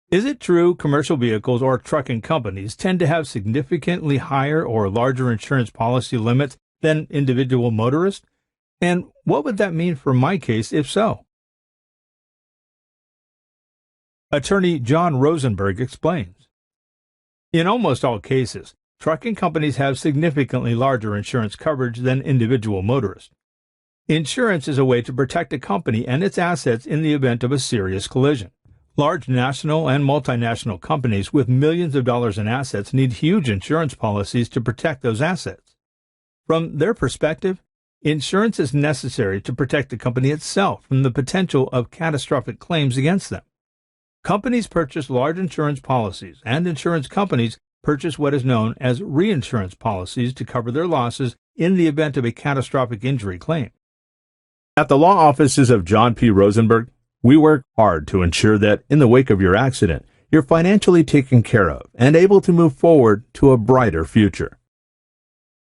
Is it true commercial vehicles or trucking companies tend to have significantly higher or larger insurance policy limits than individual motorists? And what would that mean for my case if so? Attorney John Rosenberg explains. In almost all cases, trucking companies have significantly larger insurance coverage than individual motorists. Insurance is a way to protect a company and its assets in the event of a serious collision. Large national and multinational companies with millions of dollars in assets need huge insurance policies to protect those assets. From their perspective, insurance is necessary to protect the company itself from the potential of catastrophic claims against them. Companies purchase large insurance policies, and insurance companies purchase what is known as reinsurance policies to cover their losses in the event of a catastrophic injury claim. At the law offices of John P. Rosenberg, we work hard to ensure that, in the wake of your accident, you're financially taken care of and able to move forward to a brighter future.